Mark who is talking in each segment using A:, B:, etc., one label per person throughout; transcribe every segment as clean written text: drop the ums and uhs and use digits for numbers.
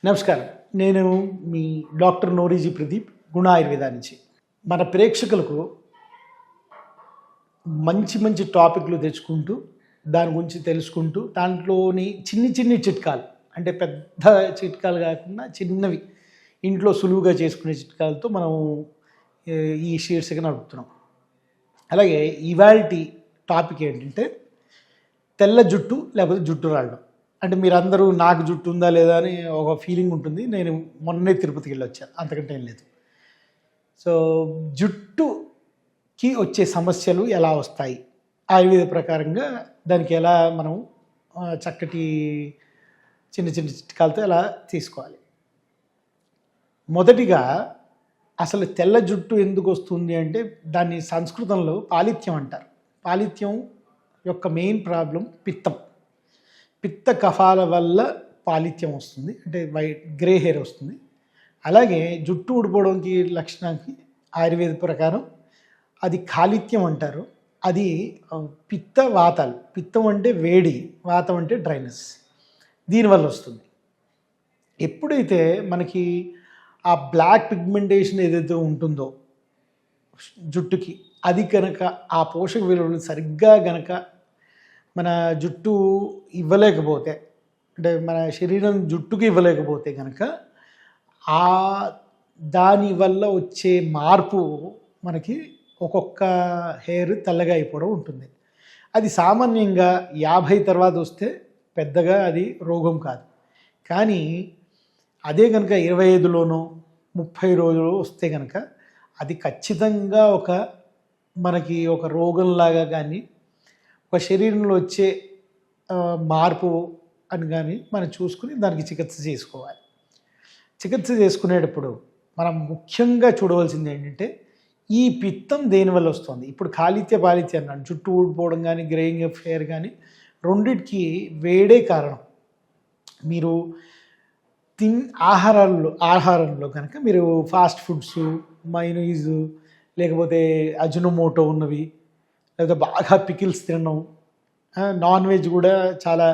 A: నమస్కారం. నేను మీ డాక్టర్ నోరీజీ ప్రదీప్, గుణ ఆయుర్వేద నుంచి. మన ప్రేక్షకులకు మంచి మంచి టాపిక్లు తెచ్చుకుంటూ, దాని గురించి తెలుసుకుంటూ, దాంట్లోని చిన్ని చిన్ని చిట్కాలు, అంటే పెద్ద చిట్కాలు కాకుండా చిన్నవి, ఇంట్లో సులువుగా చేసుకునే చిట్కాలతో మనం ఈ శీర్షిక నడుపుతున్నాం. అలాగే ఇవాల్టి టాపిక్ ఏంటంటే తెల్ల జుట్టు లేకపోతే జుట్టు రావడం. అంటే మీరందరూ నాకు జుట్టు ఉందా లేదా అని ఒక ఫీలింగ్ ఉంటుంది. నేను మొన్నే తిరుపతికి వెళ్ళి వచ్చాను, అంతకంటే ఏం లేదు. సో జుట్టుకి వచ్చే సమస్యలు ఎలా వస్తాయి, ఆయుర్వేద ప్రకారంగా దానికి ఎలా మనం చక్కటి చిన్న చిన్న చిట్కాలతో ఎలా తీసుకోవాలి. మొదటిగా అసలు తెల్ల జుట్టు ఎందుకు వస్తుంది అంటే దాన్ని సంస్కృతంలో పాలిత్యం అంటారు. పాలిత్యం యొక్క మెయిన్ ప్రాబ్లం పిత్తం. పిత్త కఫాల వల్ల పాలిత్యం వస్తుంది, అంటే వైట్ గ్రే హెయిర్ వస్తుంది. అలాగే జుట్టు ఊడిపోవడానికి లక్షణానికి ఆయుర్వేద ప్రకారం అది కాలిత్యం అంటారు. అది పిత్త వాతాలు. పిత్తం అంటే వేడి, వాతం అంటే డ్రైనెస్, దీనివల్ల వస్తుంది. ఎప్పుడైతే మనకి ఆ బ్లాక్ పిగ్మెంటేషన్ ఏదైతే ఉంటుందో జుట్టుకి, అది కనుక ఆ పోషక విలువలు సరిగ్గా గనక మన జుట్టు ఇవ్వలేకపోతే, అంటే మన శరీరం జుట్టుకి ఇవ్వలేకపోతే కనుక ఆ దానివల్ల వచ్చే మార్పు మనకి ఒక్కొక్క హెయిర్ తెల్లగా అయిపోవడం ఉంటుంది. అది సామాన్యంగా 50 తర్వాత వస్తే పెద్దగా అది రోగం కాదు. కానీ అదే కనుక 25లోనో 30 రోజులు వస్తే కనుక అది ఖచ్చితంగా మనకి ఒక రోగంలాగా కానీ, ఒక శరీరంలో వచ్చే మార్పు అని కానీ మనం చూసుకుని దానికి చికిత్స చేసుకోవాలి. చికిత్స చేసుకునేటప్పుడు మనం ముఖ్యంగా చూడవలసింది ఏంటంటే ఈ పిత్తం దేనివల్ల వస్తుంది. ఇప్పుడు కాలిత్య పాలిత్య అన్నాడు, జుట్టు ఊడిపోవడం కానీ గ్రేయింగ్ ఆఫ్ హెయిర్ కానీ, రెండిటికి వేడే కారణం. మీరు ఆహారంలో కనుక మీరు ఫాస్ట్ ఫుడ్స్, మైనీస్, లేకపోతే అజినోమోటో ఉన్నవి, లేకపోతే బాగా పికిల్స్ తినడం, నాన్ వెజ్ కూడా చాలా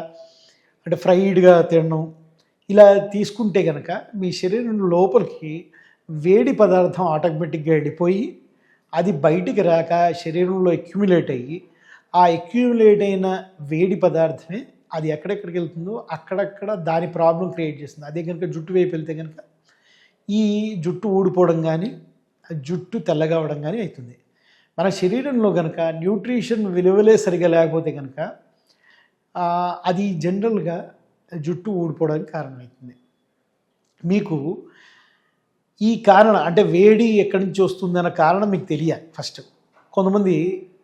A: అంటే ఫ్రైడ్గా తినడం, ఇలా తీసుకుంటే కనుక మీ శరీరం లోపలికి వేడి పదార్థం ఆటోమేటిక్గా వెళ్ళిపోయి అది బయటికి రాక శరీరంలో అక్యుములేట్ అయ్యి, ఆ అక్యుములేట్ అయిన వేడి పదార్థమే అది ఎక్కడెక్కడికి వెళ్తుందో అక్కడక్కడ దాని ప్రాబ్లం క్రియేట్ చేస్తుంది. అదే కనుక జుట్టు వైపు వెళ్తే కనుక ఈ జుట్టు ఊడిపోవడం కానీ జుట్టు తెల్లగా అవడం కానీ అవుతుంది. మన శరీరంలో కనుక న్యూట్రిషన్ విలువలే సరిగా లేకపోతే కనుక అది జనరల్గా జుట్టు ఊడిపోవడానికి కారణమవుతుంది. మీకు ఈ కారణం అంటే వేడి ఎక్కడి నుంచి వస్తుంది అన్న కారణం మీకు తెలియాలి. ఫస్ట్ కొంతమంది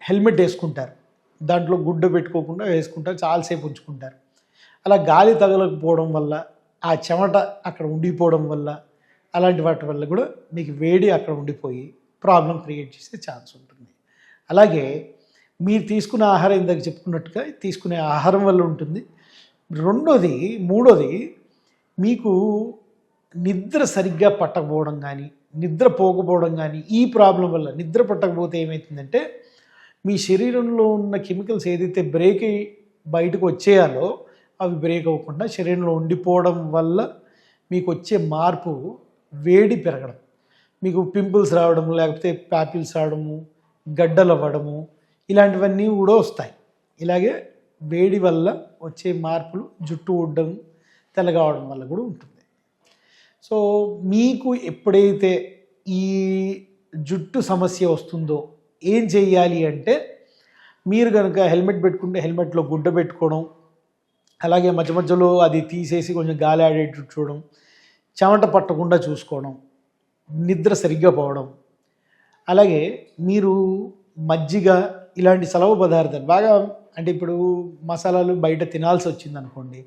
A: హెల్మెట్ వేసుకుంటారు, దాంట్లో గుడ్డ పెట్టుకోకుండా వేసుకుంటారు, చాలాసేపు ఉంచుకుంటారు. అలా గాలి తగలకపోవడం వల్ల, ఆ చెమట అక్కడ ఉండిపోవడం వల్ల, అలాంటి వాటి వల్ల కూడా మీకు వేడి అక్కడ ఉండిపోయి ప్రాబ్లం క్రియేట్ చేసే ఛాన్స్ ఉంటుంది. అలాగే మీరు తీసుకునే ఆహారం, ఇందాక చెప్పుకున్నట్టుగా తీసుకునే ఆహారం వల్ల ఉంటుంది. మూడోది మీకు నిద్ర సరిగ్గా పట్టకపోవడం కానీ, నిద్ర పోకపోవడం కానీ, ఈ ప్రాబ్లం వల్ల నిద్ర పట్టకపోతే ఏమవుతుందంటే మీ శరీరంలో ఉన్న కెమికల్స్ ఏదైతే బ్రేక్ అయ్యి బయటకు వచ్చేయాలో అవి బ్రేక్ అవ్వకుండా శరీరంలో ఉండిపోవడం వల్ల మీకు వచ్చే మార్పు వేడి పెరగడం, మీకు పింపుల్స్ రావడము, లేకపోతే ప్యాపిల్స్ రావడము, గడ్డలు అవ్వడము, ఇలాంటివన్నీ కూడా వస్తాయి. ఇలాగే వేడి వల్ల వచ్చే మార్పులు జుట్టు ఊడడం, తెల్లగా అవడం వల్ల కూడా ఉంటుంది. సో మీకు ఎప్పుడైతే ఈ జుట్టు సమస్య వస్తుందో ఏం చేయాలి అంటే, మీరు కనుక హెల్మెట్ పెట్టుకుంటే హెల్మెట్లో గుడ్డ పెట్టుకోవడం, అలాగే మధ్య మధ్యలో అది తీసేసి కొంచెం గాలి ఆడేటట్టు చూడడం, చెమట పట్టకుండా చూసుకోవడం, నిద్ర సరిగ్గా పోవడం, అలాగే మీరు మజ్జిగ ఇలాంటి సలవ పదార్థాలు బాగా, అంటే ఇప్పుడు మసాలాలు బయట తినాల్సి వచ్చింది అనుకోండి,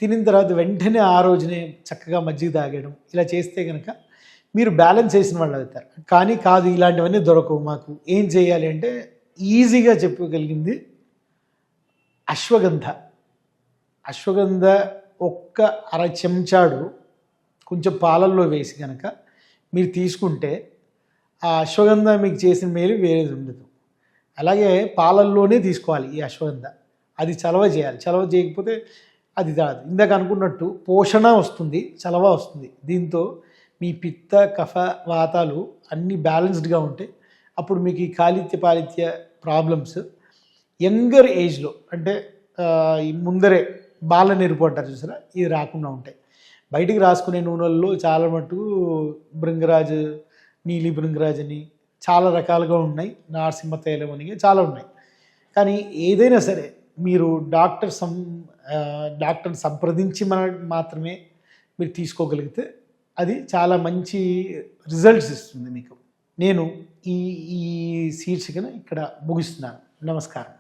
A: తినిన తర్వాత వెంటనే ఆ రోజునే చక్కగా మజ్జిగ తాగడం, ఇలా చేస్తే కనుక మీరు బ్యాలెన్స్ చేసిన వాళ్ళు అవుతారు. కానీ కాదు, ఇలాంటివన్నీ దొరకవు. మాకు ఏం చేయాలి అంటే ఈజీగా చెప్పగలిగింది అశ్వగంధ ఒక్క అర చెంచాడు కొంచెం పాలల్లో వేసి కనుక మీరు తీసుకుంటే ఆ అశ్వగంధ మీకు చేసిన మేలు వేరేది ఉండదు. అలాగే పాలల్లోనే తీసుకోవాలి ఈ అశ్వగంధ. అది చలవ చేయాలి. చలవ చేయకపోతే అది కాదు. ఇందాక అనుకున్నట్టు పోషణ వస్తుంది, చలవ వస్తుంది. దీంతో మీ పిత్త కఫ వాతాలు అన్నీ బ్యాలెన్స్డ్గా ఉంటాయి. అప్పుడు మీకు ఈ కాలిత్య పాలిత్య ప్రాబ్లమ్స్ యంగర్ ఏజ్లో అంటే ఈ ముందరే బాల నెరుపు అంటారు చూసారా, ఇది రాకుండా ఉంటాయి. బయటికి రాసుకునే నూనెల్లో చాలా మటుకు భృంగరాజు, నీలి భృంగరాజ్ అని చాలా రకాలుగా ఉన్నాయి, నారసింహ తైలం అని చాలా ఉన్నాయి. కానీ ఏదైనా సరే మీరు డాక్టర్ని సంప్రదించి మాత్రమే మీరు తీసుకోగలిగితే అది చాలా మంచి రిజల్ట్స్ ఇస్తుంది మీకు. నేను ఈ శీర్షికను ఇక్కడ ముగిస్తున్నాను. నమస్కారం.